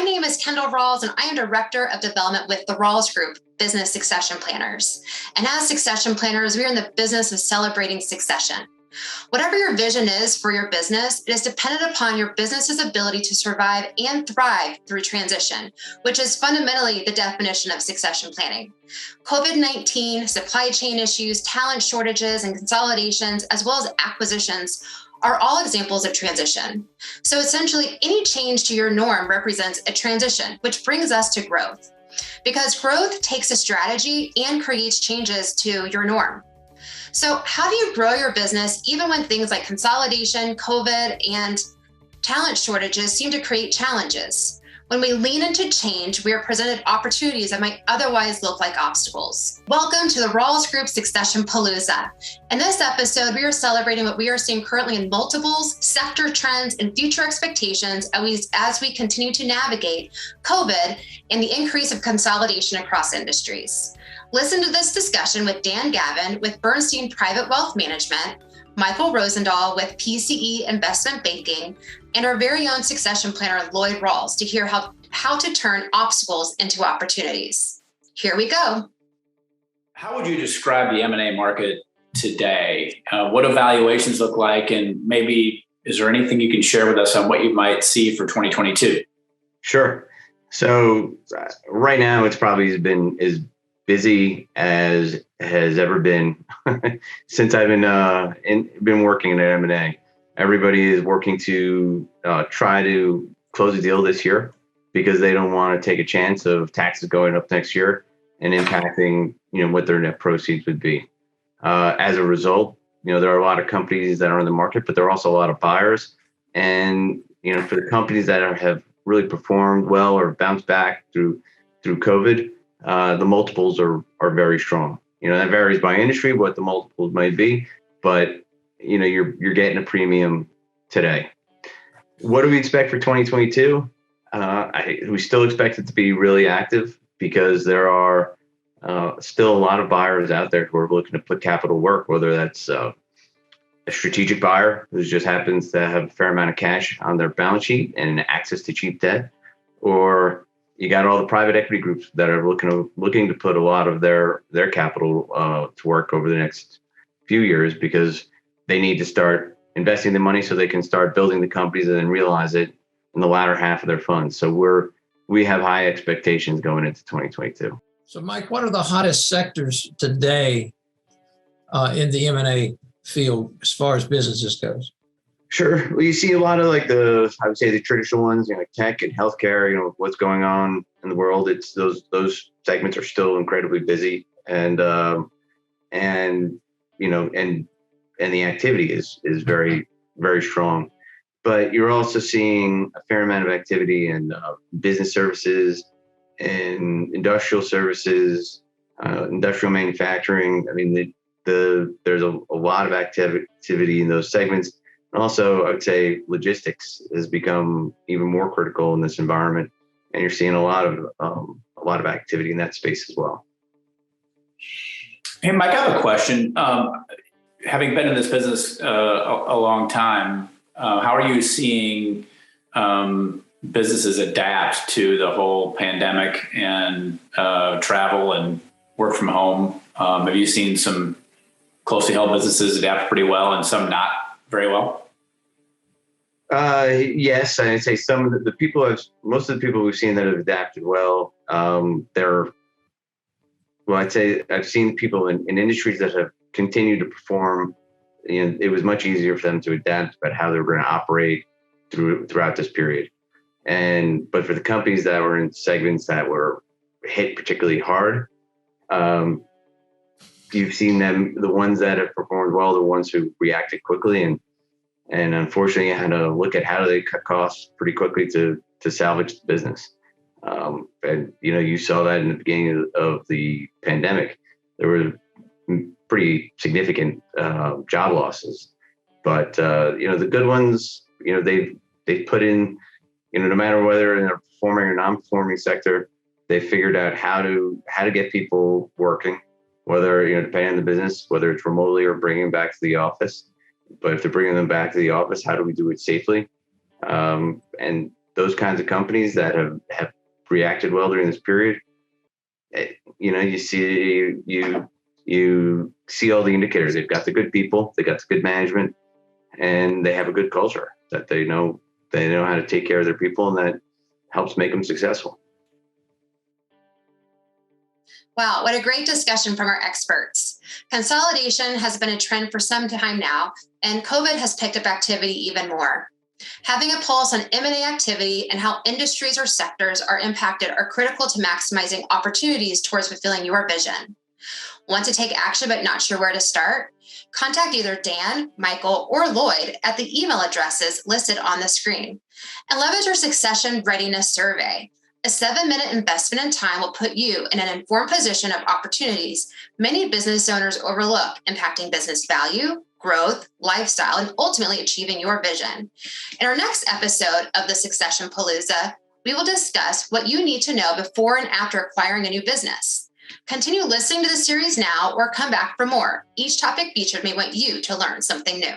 name is Kendall Rawls, and I am Director of Development with the Rawls Group, Business Succession Planners. And as succession planners, we are in the business of celebrating succession. Whatever your vision is for your business, it is dependent upon your business's ability to survive and thrive through transition, which is fundamentally the definition of succession planning. COVID-19, supply chain issues, talent shortages, and consolidations, as well as acquisitions, are all examples of transition. So essentially, any change to your norm represents a transition, which brings us to growth. Because growth takes a strategy and creates changes to your norm. So how do you grow your business even when things like consolidation, COVID, and talent shortages seem to create challenges? When we lean into change, we are presented opportunities that might otherwise look like obstacles. Welcome to the Rawls Group Succession Palooza. In this episode, we are celebrating what we are seeing currently in multiples, sector trends, and future expectations as we continue to navigate COVID and the increase of consolidation across industries. Listen to this discussion with Dan Gavin with Bernstein Private Wealth Management, Michael Rosendahl with PCE Investment Banking, and our very own succession planner, Lloyd Rawls, to hear how to turn obstacles into opportunities. Here we go. How would you describe the M&A market today? What do valuations look like? And maybe is there anything you can share with us on what you might see for 2022? Sure. So right now it's probably been as busy as has ever been since I've been working in M&A. Everybody is working to try to close a deal this year because they don't want to take a chance of taxes going up next year and impacting what their net proceeds would be. As a result, there are a lot of companies that are in the market, but there are also a lot of buyers. And for the companies that have really performed well or bounced back through COVID, the multiples are very strong. That varies by industry, what the multiples might be, but you're getting a premium today. What do we expect for 2022? We still expect it to be really active because there are still a lot of buyers out there who are looking to put capital to work, whether that's a strategic buyer who just happens to have a fair amount of cash on their balance sheet and access to cheap debt, or you got all the private equity groups that are looking to put a lot of their capital to work over the next few years because they need to start investing the money so they can start building the companies and then realize it in the latter half of their funds. So we have high expectations going into 2022. So Mike, what are the hottest sectors today in the M&A field as far as businesses goes? Sure. Well, you see a lot of I would say the traditional ones, like tech and healthcare, what's going on in the world. It's those segments are still incredibly busy and the activity is very, very strong. But you're also seeing a fair amount of activity in business services and industrial services, industrial manufacturing. I mean, there's a lot of activity in those segments. Also, I would say logistics has become even more critical in this environment, and you're seeing a lot of activity in that space as well. Hey, Mike, I have a question. Having been in this business a long time, how are you seeing businesses adapt to the whole pandemic and travel and work from home? Have you seen some closely held businesses adapt pretty well and some not very well? Yes, I'd say some of most of the people we've seen that have adapted well, I'd say I've seen people in industries that have continued to perform. It was much easier for them to adapt about how they were going to operate throughout this period. But for the companies that were in segments that were hit particularly hard, you've seen them, the ones that have performed well, the ones who reacted quickly and unfortunately had to look at how do they cut costs pretty quickly to salvage the business. You saw that in the beginning of the pandemic. There were pretty significant job losses, but the good ones, they've put in, no matter whether in a performing or non-performing sector, they figured out how to get people working, whether depending on the business, whether it's remotely or bringing them back to the office. But if they're bringing them back to the office, how do we do it safely? And those kinds of companies that have reacted well during this period, you see all the indicators. They've got the good people, they got the good management, and they have a good culture that they know how to take care of their people, and that helps make them successful. Wow, what a great discussion from our experts. Consolidation has been a trend for some time now, and COVID has picked up activity even more. Having a pulse on M&A activity and how industries or sectors are impacted are critical to maximizing opportunities towards fulfilling your vision. Want to take action but not sure where to start? Contact either Dan, Michael, or Lloyd at the email addresses listed on the screen. And leverage our succession readiness survey. A 7-minute investment in time will put you in an informed position of opportunities many business owners overlook, impacting business value, growth, lifestyle, and ultimately achieving your vision. In our next episode of the Succession Palooza, we will discuss what you need to know before and after acquiring a new business. Continue listening to the series now or come back for more. Each topic featured may want you to learn something new.